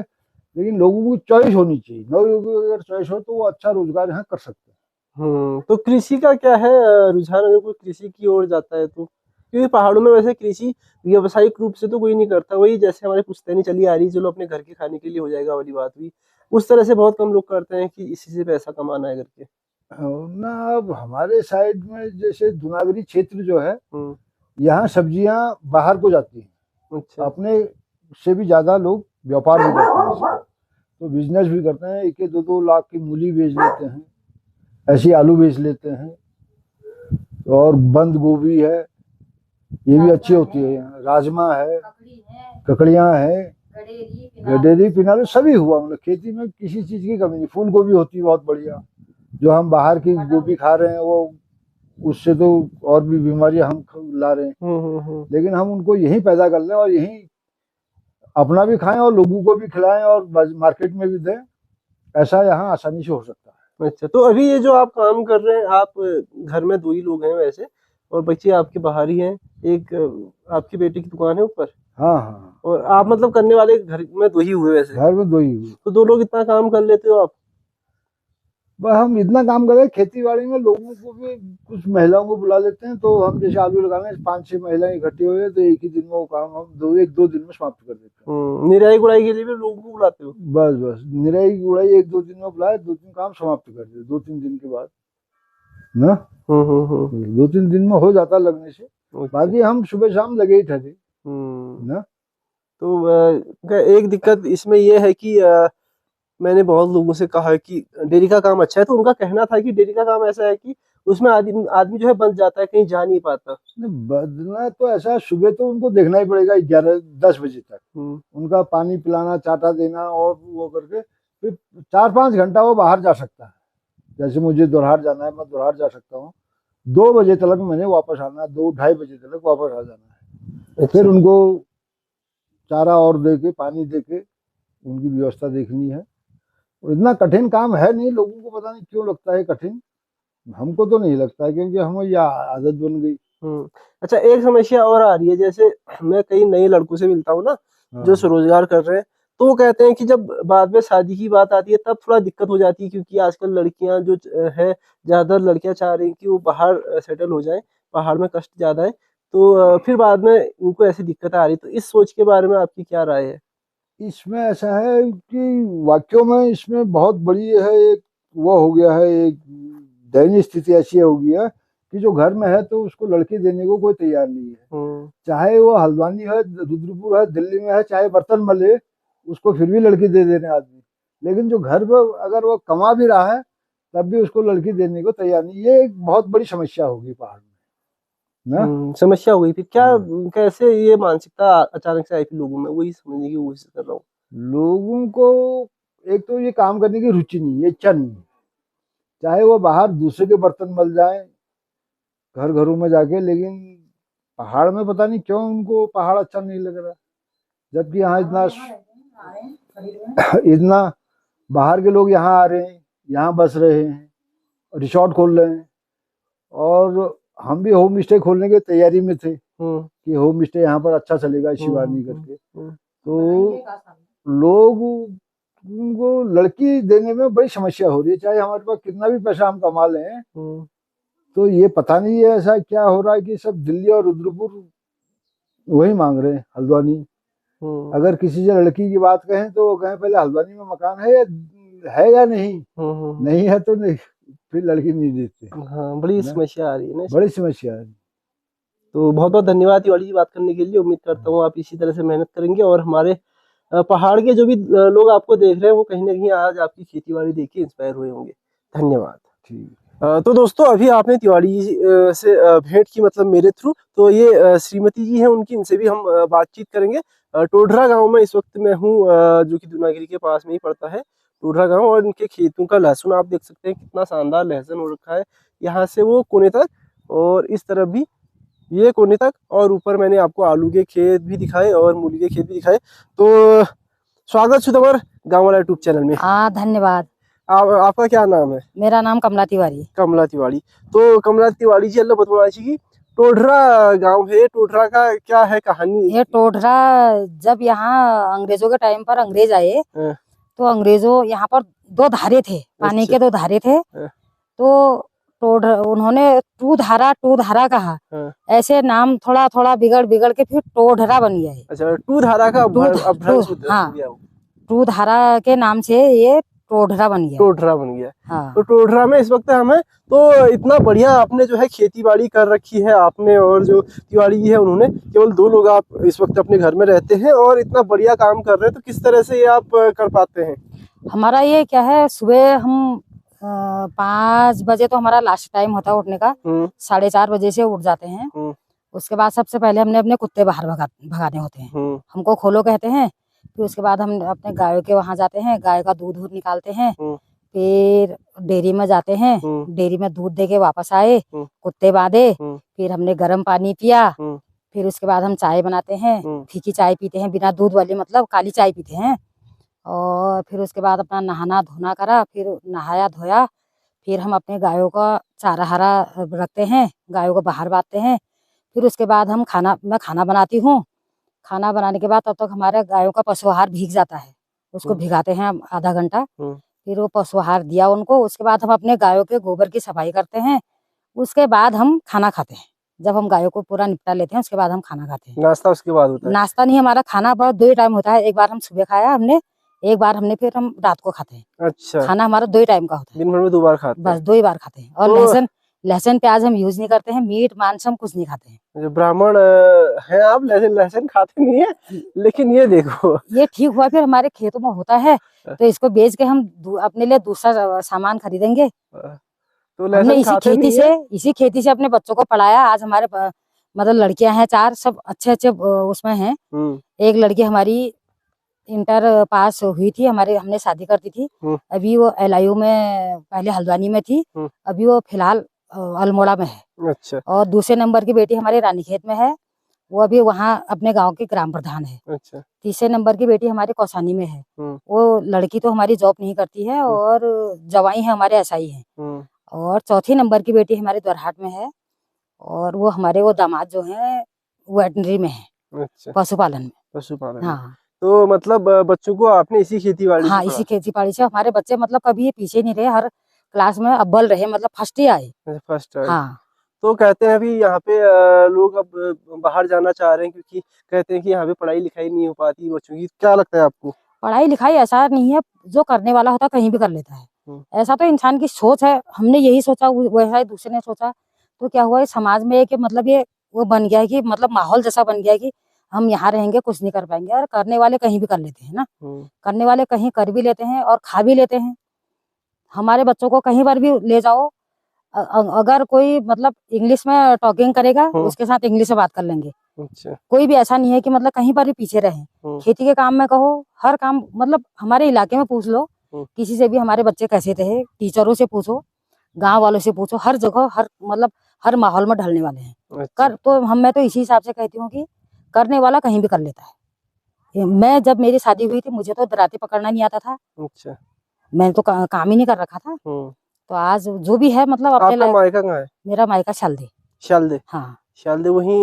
A: लेकिन लोगों की चॉइस होनी चाहिए। लोगों की अगर चॉइस हो तो वो अच्छा रोजगार यहाँ कर सकते हैं।
B: तो कृषि का क्या है रुझान? अगर कोई कृषि की ओर जाता है तो क्योंकि पहाड़ों में वैसे कृषि व्यावसायिक रूप से तो कोई नहीं करता, वही जैसे हमारी पुश्तैनी चली आ रही है, चलो अपने घर के खाने के लिए हो जाएगा वाली बात हुई, उस तरह से बहुत कम लोग करते हैं कि इसी से पैसा कमाना है करके।
A: ना अब हमारे साइड में जैसे दुनागरी क्षेत्र जो है,
B: हम्म,
A: यहाँ सब्जियां बाहर को जाती हैं।
B: अच्छा।
A: अपने से भी ज्यादा लोग व्यापार भी करते हैं इसका। तो बिजनेस भी करते हैं, 1-2 लाख की मूली बेच लेते हैं, ऐसी आलू बेच लेते हैं, और बंद गोभी है, ये भी अच्छी होती है यहाँ, राजमा है, ककड़ियाँ है, गडेरी पिनालू सभी हुआ। मतलब खेती में किसी चीज की कमी नहीं। फूल गोभी होती है बहुत बढ़िया, जो हम बाहर की गोभी खा रहे हैं वो उससे तो और भी बीमारियां हम ला रहे हैं। लेकिन हम उनको यहीं पैदा कर लें और यहीं अपना भी खाएं और लोगों को भी खिलाएं और मार्केट में भी दें, ऐसा यहाँ आसानी से हो सकता है।
B: अच्छा, तो अभी ये जो आप काम कर रहे हैं, आप घर में 2 ही लोग हैं वैसे, और बच्चे आपके बाहर ही हैं, एक आपकी बेटी की दुकान है ऊपर,
A: हाँ हाँ,
B: और आप मतलब करने वाले घर में 2 ही हुए वैसे।
A: घर में 2 ही हुए।
B: तो 2 लोग इतना काम कर लेते हो आप?
A: बस हम इतना काम कर रहे हैं, खेती बाड़ी में लोगों को भी कुछ महिलाओं को बुला लेते हैं। तो हम जैसे आलू लगाने 5-6 महिलाएं इकट्ठी हुई है, तो एक ही दिन में वो काम हम 1-2 दिन में समाप्त कर देते हैं।
B: निराई गुड़ाई के लिए भी लोगों को बुलाते हो?
A: बस निराई गुड़ाई 1-2 दिन में बुलाए, 2-3 काम समाप्त कर दिए 2-3 दिन के बाद ना। 2-3 दिन में हो जाता लगने से। बाकी हम सुबह शाम लगे ही थे ना।
B: तो एक दिक्कत इसमें ये है कि मैंने बहुत लोगों से कहा कि डेयरी का काम अच्छा है, तो उनका कहना था कि डेयरी का काम ऐसा है कि उसमें आदमी जो है बंध जाता है, कहीं जा नहीं पाता।
A: बदलना तो ऐसा, सुबह तो उनको देखना ही पड़ेगा 11-10 बजे तक, उनका पानी पिलाना, चाटा देना, और वो करके फिर 4-5 घंटा वो बाहर जा सकता है। जैसे मुझे दोरहार जाना है, मैं दोरहार जा सकता हूँ, 2 बजे तक मैंने वापस आना है, 2-2:30 बजे तक वापस आ जाना है। फिर उनको चारा और दे के, पानी दे के उनकी व्यवस्था देखनी है। इतना कठिन काम है नहीं, लोगों को पता नहीं क्यों लगता है कठिन, हमको तो नहीं लगता है, क्योंकि हमें यह आदत बन गई।
B: अच्छा, एक समस्या और आ रही है, जैसे मैं कई नए लड़कों से मिलता हूँ ना, जो स्वरोजगार कर रहे हैं, तो वो कहते हैं कि जब बाद में शादी की बात आती है तब थोड़ा दिक्कत हो जाती है, क्योंकि आजकल लड़कियां जो है, ज्यादातर लड़कियां चाह रही हैं कि वो बाहर सेटल हो जाएं, पहाड़ में कष्ट ज्यादा है, तो फिर बाद में उनको ऐसी दिक्कत आ रही है। तो इस सोच के बारे में आपकी क्या राय है?
A: इसमें ऐसा है कि वाक्यों में इसमें बहुत बड़ी है, एक वो हो गया है, एक दयनीय स्थिति ऐसी हो गई है कि जो घर में है तो उसको लड़की देने को कोई तैयार नहीं है। चाहे वो हल्द्वानी है, रुद्रपुर है, दिल्ली में है, चाहे बर्तन मले, उसको फिर भी लड़की दे देने आदमी। लेकिन जो घर पर अगर वो कमा भी रहा है तब भी उसको लड़की देने को तैयार नहीं। ये एक बहुत बड़ी समस्या होगी पहाड़ में ना।
B: समस्या हुई फिर क्या, कैसे ये मानसिकता अचानक से आई थी लोगों में, वही समझने की कोशिश कर रहा हूँ।
A: लोगों को एक तो ये काम करने की रुचि नहीं है, इच्छा नहीं है, चाहे वो बाहर दूसरे के बर्तन मल जाए घर घरों में जाके, लेकिन पहाड़ में पता नहीं क्यों उनको पहाड़ अच्छा नहीं लग रहा। जबकि यहाँ इतना बाहर के लोग यहाँ आ रहे हैं, यहाँ बस रहे हैं, रिसोर्ट खोल रहे हैं, और हम भी होम स्टे खोलने की तैयारी में थे कि होम स्टे यहाँ पर अच्छा चलेगा शिवानी करके। तो लोग उनको लड़की देने में बड़ी समस्या हो रही है, चाहे हमारे पास कितना भी पैसा हम कमा लें। तो ये पता नहीं है ऐसा क्या हो रहा है कि सब दिल्ली और रुद्रपुर वही मांग रहे हैं, हल्द्वानी। अगर किसी से लड़की की बात कहें तो वो कहें पहले हल्द्वानी में मकान है या नहीं, नहीं है तो नहीं, फिर लड़की नहीं देते।
B: हाँ, बड़ी समस्या आ रही है ना,
A: बड़ी समस्या है।
B: तो बहुत बहुत धन्यवाद तिवारी जी बात करने के लिए। उम्मीद करता हूँ आप इसी तरह से मेहनत करेंगे, और हमारे पहाड़ के जो भी लोग आपको देख रहे हैं वो कहीं ना कहीं आज आपकी खेती बाड़ी देख के इंस्पायर हुए होंगे। धन्यवाद।
A: ठीक।
B: तो दोस्तों, अभी आपने तिवारी जी से भेंट की, मतलब मेरे थ्रू, तो ये श्रीमती जी हैं उनकी, इनसे भी हम बातचीत करेंगे। टोडरा गांव में इस वक्त मैं हूँ, जो कि दुनागिरी के पास में ही पड़ता है टोडरा गांव, और इनके खेतों का लहसुन आप देख सकते हैं, कितना शानदार लहसुन हो रखा है, यहाँ से वो कोने तक, और इस तरफ भी ये कोने तक, और ऊपर मैंने आपको आलू के खेत भी दिखाए और मूली के खेत भी दिखाए। तो स्वागत सुतवर गाँव वाला यूट्यूब चैनल में।
C: हाँ, धन्यवाद।
B: आपका क्या नाम है?
C: मेरा नाम कमला तिवारी।
B: कमला तिवारी। तो कमला तिवारी जी, अल्लाह बतवा कि टोडरा गांव है, टोडरा का क्या है कहानी?
C: ये टोडरा, जब यहाँ अंग्रेजों के टाइम पर अंग्रेज आए, तो अंग्रेजों यहाँ पर 2 धारे थे, पानी के 2 धारे थे। तो उन्होंने टू धारा कहा।
B: हाँ।
C: ऐसे नाम थोड़ा थोड़ा बिगड़ बिगड़ के फिर टोढरा बन गया है।
B: अच्छा, टू धारा का अपभ्रंश हो
C: हाँ,
B: गया वो।
C: टू धारा के नाम से ये टोढरा बन गया।
B: टोढरा बन गया।
C: हाँ।
B: तो टोढरा में इस वक्त हमें तो इतना बढ़िया आपने जो है खेती बाड़ी कर रखी है आपने, और जो तिवारी जी है उन्होंने, केवल 2 लोग आप इस वक्त अपने घर में रहते हैं और इतना बढ़िया काम कर रहे हैं, तो किस तरह से ये आप कर पाते हैं?
C: हमारा ये क्या है, सुबह हम 5 बजे तो हमारा लास्ट टाइम होता है उठने का। 4:30 बजे से उठ जाते हैं। उसके बाद सबसे पहले हमने अपने कुत्ते बाहर भगाने होते हैं। हमको खोलो कहते हैं। फिर उसके बाद हम अपने गायों के वहां जाते हैं, गाय का दूध निकालते हैं। फिर डेयरी में जाते हैं, डेयरी में दूध दे के वापस आए, कुत्ते बांधे, फिर हमने गर्म पानी पिया। फिर उसके बाद हम चाय बनाते हैं, फीकी चाय पीते हैं, बिना दूध वाली, मतलब काली चाय पीते हैं। और फिर उसके बाद अपना नहाना धोना करा, फिर नहाया धोया, फिर हम अपने गायों का चारा हरा रखते हैं, गायों को बाहर बांधते हैं। फिर उसके बाद मैं खाना बनाती हूँ। खाना बनाने के बाद तब तक हमारे गायों का पशु आहार भीग जाता है, उसको भिगाते हैं आधा घंटा। फिर वो पशु आहार दिया उनको, उसके बाद हम अपने गायों के गोबर की सफाई करते हैं। उसके बाद हम खाना खाते हैं। जब हम गायों को पूरा निपटा लेते हैं उसके बाद हम खाना खाते हैं।
B: नाश्ता उसके बाद होता है?
C: नाश्ता नहीं, हमारा खाना बहुत 2 ही टाइम होता है। एक बार हम सुबह खाया हमने, एक बार हमने फिर हम रात को खाते हैं।
B: अच्छा,
C: खाना हमारा 2 ही टाइम का होता है।
B: दिन भर में 2 बार खाते हैं?
C: बस 2 ही बार खाते हैं। और
B: तो
C: लहसुन प्याज हम यूज नहीं करते हैं। मीट मांस हम कुछ नहीं खाते हैं।
B: जो ब्राह्मण हैं आप, लहसुन खाते नहीं है, लेकिन ये देखो
C: ये ठीक हुआ, फिर हमारे खेतों में होता है तो इसको बेच के हम अपने लिए दूसरा सामान खरीदेंगे।
B: तो
C: हमने
B: लहसुन खाते नहीं है?
C: इसी खेती से अपने बच्चों को पढ़ाया। आज हमारे मतलब लड़कियां हैं 4, सब अच्छे उसमें हैं। एक लड़की हमारी इंटर पास हुई थी, हमने शादी कर दी थी। अभी वो LIU में, पहले हल्द्वानी में थी, अभी वो फिलहाल अल्मोड़ा में है।
B: अच्छा।
C: और दूसरे नंबर की बेटी हमारे रानीखेत में है, वो अभी वहाँ अपने गांव की ग्राम प्रधान है।
B: अच्छा।
C: तीसरे नंबर की बेटी हमारे कौसानी में है। वो लड़की तो हमारी जॉब नहीं करती है, और जवाई है हमारे SI है। और चौथी नंबर की बेटी हमारे द्वारहाट में है, और वो हमारे वो दामाद जो है वेटनरी में है।
B: अच्छा।
C: पशुपालन में। हाँ।
B: तो मतलब बच्चों को आपने इसी खेती बाड़ी
C: हाँ, इसी खेती बाड़ी से हमारे बच्चे मतलब कभी पीछे नहीं रहे, हर क्लास में अव्वल रहे, मतलब फर्स्ट ही आए।
B: फर्स्ट आए।
C: हाँ।
B: तो कहते हैं अभी यहाँ पे लोग अब बाहर जाना चाह रहे हैं, क्योंकि कहते हैं कि यहाँ पे पढ़ाई लिखाई नहीं हो पाती बच्चों की। क्या लगता है आपको?
C: पढ़ाई लिखाई ऐसा नहीं है, जो करने वाला होता कहीं भी कर लेता है। ऐसा तो इंसान की सोच है। हमने यही सोचा, वैसा ही दूसरे ने सोचा, तो क्या हुआ, समाज में कि मतलब ये वो बन गया है कि मतलब माहौल जैसा बन गया है कि हम यहाँ रहेंगे कुछ नहीं कर पाएंगे। और करने वाले कहीं भी कर लेते हैं ना। करने वाले कहीं कर भी लेते हैं और खा भी लेते हैं। हमारे बच्चों को कहीं पर भी ले जाओ, अगर कोई मतलब इंग्लिश में टॉकिंग करेगा, उसके साथ इंग्लिश में बात कर लेंगे।
B: अच्छा।
C: कोई भी ऐसा नहीं है कि मतलब कहीं पर भी पीछे रहे। खेती के काम में कहो, हर काम, मतलब हमारे इलाके में पूछ लो किसी से भी, हमारे बच्चे कैसे थे, टीचरों से पूछो, गांव वालों से पूछो, हर जगह हर माहौल में ढलने वाले हैं।
B: अच्छा।
C: तो मैं तो इसी हिसाब से कहती हूँ कि करने वाला कहीं भी कर लेता है। मैं जब मेरी शादी हुई थी, मुझे तो दराती पकड़ना नहीं आता था।
B: अच्छा।
C: मैंने तो काम ही नहीं कर रखा था। तो आज जो भी है, मतलब
B: आपका मायका कहाँ है?
C: मेरा मायका शालदे।
B: शालदे?
C: हाँ।
B: शालदे वही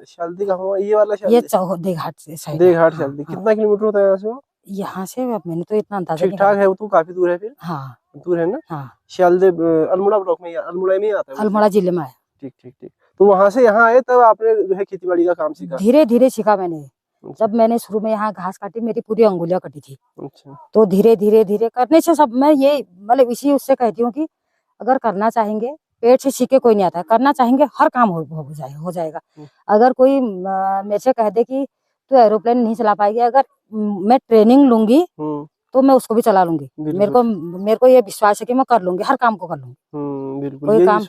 B: शालदे का हुआ ये वाला शालदे?
C: ये देघाट से।
B: देघाट शालदे। कितना किलोमीटर होता है यहाँ से?
C: यहाँ से मैंने तो इतना अंदाजा नहीं।
B: ठीक ठाक है, वो तो काफी दूर है फिर।
C: हाँ,
B: दूर है ना।
C: हाँ।
B: शालदे अल्मोड़ा ब्लॉक में, अल्मोड़ा में आता है?
C: अल्मोड़ा जिले में है।
B: ठीक ठीक ठीक। तो वहां से यहाँ आए तब आपने जो है खेती बाड़ी का काम सीखा?
C: धीरे धीरे सीखा मैंने। जब मैंने शुरू में यहाँ घास काटी, मेरी पूरी अंगुलियां कटी थी।
B: अच्छा।
C: तो धीरे धीरे धीरे करने से सब, मैं ये मतलब इसी उससे कहती हूँ कि अगर करना चाहेंगे, पेट से सीखे कोई नहीं आता है, करना चाहेंगे हर काम हो जाएगा। अगर कोई मेरे से कह दे कि तू एरोप्लेन नहीं चला पाएगी, अगर मैं ट्रेनिंग लूंगी तो मैं उसको भी चला लूंगी। मेरे को ये विश्वास है कि मैं कर लूंगी, हर काम को कर लूंगी।
B: बिल्कुल।
C: कोई काम,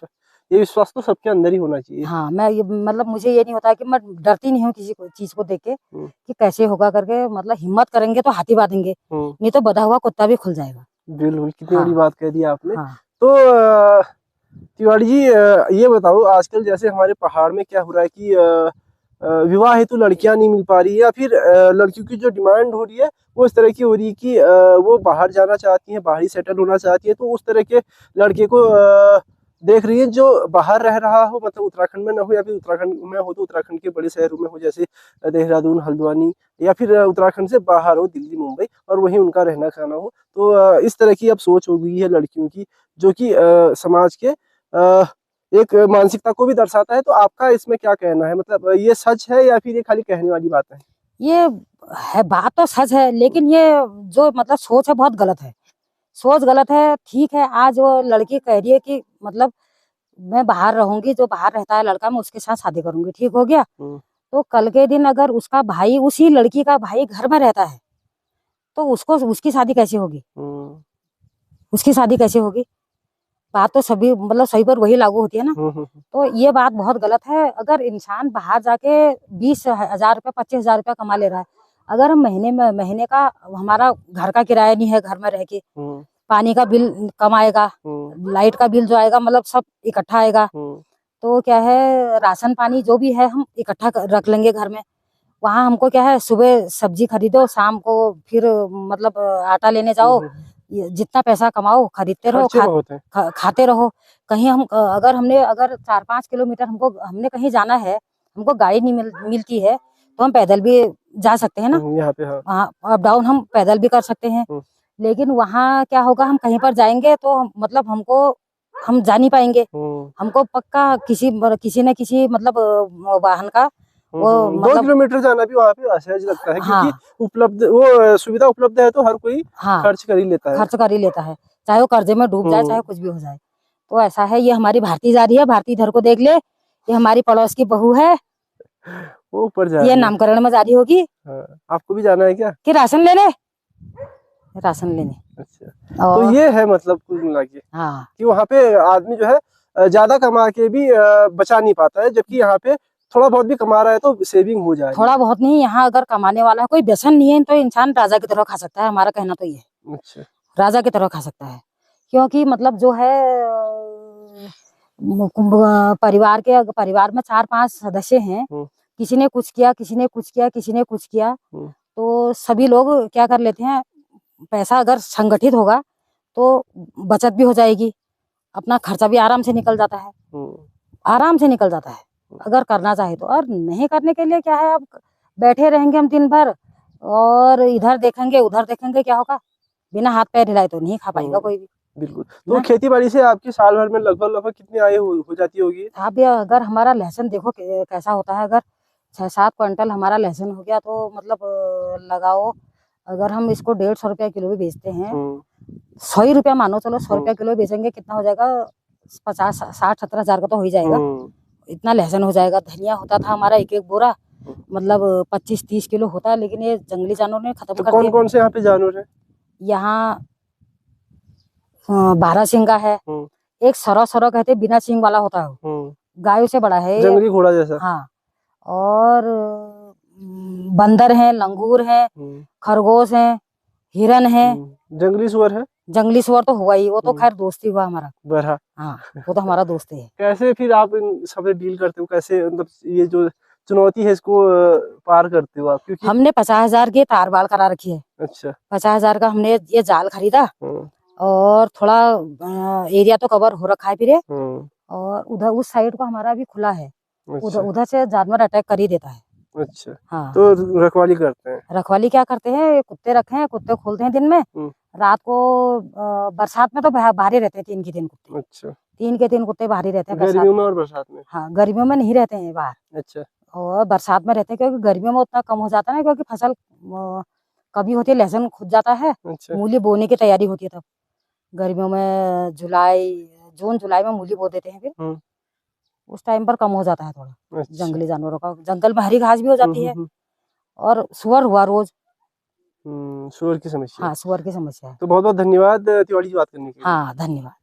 B: ये विश्वास तो सबके अंदर ही होना चाहिए।
C: हाँ, मैं ये मतलब मुझे ये नहीं होता कि मैं डरती नहीं हूँ किसी चीज को देख के कि कैसे होगा करके। मतलब हिम्मत करेंगे तो हाथी बांधेंगे, नहीं तो बधा हुआ कुत्ता भी खुल जाएगा।
B: बिल्कुल, कितनी बड़ी बात कह दी आपने।
C: हाँ।
B: तो तिवारी जी, ये बताओ, आजकल जैसे हमारे पहाड़ में क्या हो रहा है कि विवाह हेतु लड़कियां नहीं मिल पा रही है, या फिर लड़कियों की जो डिमांड हो रही है वो इस तरह की हो रही है कि वो बाहर जाना चाहती हैं, बाहर ही सेटल होना चाहती है। तो उस तरह के लड़के को देख रही है जो बाहर रह रहा हो, मतलब उत्तराखंड में ना हो, या फिर उत्तराखंड में हो तो उत्तराखंड के बड़े शहरों में हो, जैसे देहरादून, हल्द्वानी, या फिर उत्तराखंड से बाहर हो, दिल्ली, मुंबई, और वहीं उनका रहना खाना हो। तो इस तरह की अब सोच हो गई है लड़कियों की, जो कि समाज के एक मानसिकता को भी दर्शाता है। तो आपका इसमें क्या कहना है, मतलब ये सच है या फिर ये खाली कहने वाली बात है?
C: ये है, बात तो सच है, लेकिन ये जो मतलब सोच है बहुत गलत है। सोच गलत है। ठीक है, आज वो लड़की कह रही है कि मतलब मैं बाहर रहूंगी, जो बाहर रहता है लड़का मैं उसके साथ शादी करूंगी, ठीक हो गया। तो कल के दिन अगर उसका भाई, उसी लड़की का भाई घर में रहता है, तो उसको उसकी शादी कैसे होगी? उसकी शादी कैसे होगी? बात तो सभी मतलब सही पर वही लागू होती है ना। तो ये बात बहुत गलत है। अगर इंसान बाहर जाके 20,000 रुपया 25,000 रुपया कमा ले रहा है, अगर हम महीने का हमारा घर का किराया नहीं है, घर में रह के पानी का बिल कम आएगा, लाइट का बिल जो आएगा मतलब सब इकट्ठा आएगा, तो क्या है राशन पानी जो भी है हम इकट्ठा रख लेंगे घर में। वहाँ हमको क्या है, सुबह सब्जी खरीदो, शाम को फिर मतलब आटा लेने जाओ, जितना पैसा कमाओ खरीदते रहो, खाते रहो। कहीं हम अगर 4-5 किलोमीटर हमने कहीं जाना है, हमको गाड़ी नहीं मिलती है, तो हम पैदल भी जा सकते हैं ना।
B: यहाँ पे हाँ,
C: अप डाउन हम पैदल भी कर सकते हैं। लेकिन वहाँ क्या होगा, हम कहीं पर जाएंगे तो मतलब हम जा नहीं पाएंगे। हमको पक्का किसी न किसी मतलब वाहन का वो
B: 2 किलोमीटर जाना भी वहाँ पे असहज लगता है। हाँ, क्योंकि उपलब्ध वो सुविधा उपलब्ध है तो हर कोई खर्च कर ही लेता है, चाहे वो कर्जे में डूब जाए, चाहे कुछ भी हो जाए। तो ऐसा है। ये हमारी भारती जा रही है, भारती इधर को देख ले, ये हमारी पड़ोस की बहू है, वो ऊपर जा रही
C: ये नामकरण में जा रही होगी।
B: आपको भी जाना है क्या? कि
C: राशन लेने?
B: अच्छा, तो ये है मतलब कुल मिला के
C: हाँ,
B: कि वहाँ पे आदमी जो है ज्यादा कमा के भी बचा नहीं पाता है, जबकि यहाँ पे थोड़ा बहुत भी कमा रहा है तो सेविंग हो जाए।
C: थोड़ा बहुत नहीं, यहाँ अगर कमाने वाला है, कोई व्यसन नहीं है, तो इंसान राजा की तरह खा सकता है। हमारा कहना तो ये है।
B: अच्छा,
C: राजा की तरह खा सकता है, क्योंकि मतलब जो है परिवार में 4-5 सदस्य हैं, किसी ने कुछ किया, किसी ने कुछ किया, किसी ने कुछ किया, तो सभी लोग क्या कर लेते हैं, पैसा अगर संगठित होगा तो बचत भी हो जाएगी, अपना खर्चा भी आराम से निकल जाता है, आराम से निकल जाता है अगर करना चाहे तो। और नहीं करने के लिए क्या है, अब बैठे रहेंगे हम दिन भर और इधर देखेंगे उधर देखेंगे, क्या होगा? बिना हाथ पैर हिलाए तो नहीं खा पाएगा कोई भी।
B: बिल्कुल। तो खेती बाड़ी से आपकी साल भर में लगभग कितनी आय हो जाती होगी?
C: आप अगर हमारा लहसुन देखो कैसा होता है, अगर 6-7 क्विंटल हमारा लहसुन हो गया तो मतलब लगाओ, अगर हम इसको 150 रुपया किलो भी बेचते हैं, 100 ही रुपया मानो, चलो 100 रुपया किलो बेचेंगे, कितना हो जाएगा? 50-60-70 हजार का तो हो ही जाएगा। इतना लहसुन हो जाएगा। धनिया होता था हमारा एक बोरा मतलब 25-30 किलो होता है, लेकिन ये जंगली जानवर ने खत्म कर दिया।
B: कौन से यहाँ पे जानवर है?
C: यहाँ 12 सिंगा है, एक सरो कहते बिना सिंग वाला होता है, गायों से बड़ा है,
B: जंगली घोड़ा जैसा।
C: हाँ, और बंदर है, लंगूर है, खरगोश है, हिरन है,
B: जंगली सुअर है।
C: जंगली सुअर तो हुआ ही, वो तो खैर दोस्ती हुआ हमारा।
B: बरहा,
C: हाँ, वो तो हमारा दोस्त है।
B: कैसे फिर आप इन सबसे डील करते हो? कैसे मतलब ये जो चुनौती है इसको पार करते हो आप? क्योंकि हमने
C: 50,000 की तार बाल करा रखी है।
B: अच्छा,
C: 50,000 का हमने ये जाल खरीदा, और थोड़ा एरिया तो कवर हो रखा है फिर, और उधर उस साइड को हमारा भी खुला है। अच्छा। उधर से जानवर अटैक कर ही देता है।
B: अच्छा,
C: हाँ,
B: तो रखवाली करते हैं? रखवाली
C: क्या करते हैं, कुत्ते रखे हैं, कुत्ते खोलते हैं दिन में, रात को बरसात में तो बाहर ही रहते हैं 3 के 3 कुत्ते। अच्छा, 3 के 3 कुत्ते बाहर ही रहते हैं
B: गर्मियों में और बरसात में?
C: हाँ, गर्मियों में नहीं रहते हैं बाहर। अच्छा, और बरसात में रहते हैं, क्योंकि गर्मियों में उतना कम हो जाता है ना, क्योंकि फसल कभी होती है, लहसुन खुद जाता है। अच्छा, मूली बोने की तैयारी होती है तब गर्मियों में, जून जुलाई में मूली बो देते हैं, फिर उस टाइम पर कम हो जाता है थोड़ा। अच्छा, जंगली जानवरों का, जंगल में हरी घास भी हो जाती है। और सुअर हुआ रोज, सुअर की समस्या। हाँ, सुअर की समस्या है।
B: तो बहुत बहुत धन्यवाद तिवारी जी बात करने के लिए।
C: हाँ, धन्यवाद।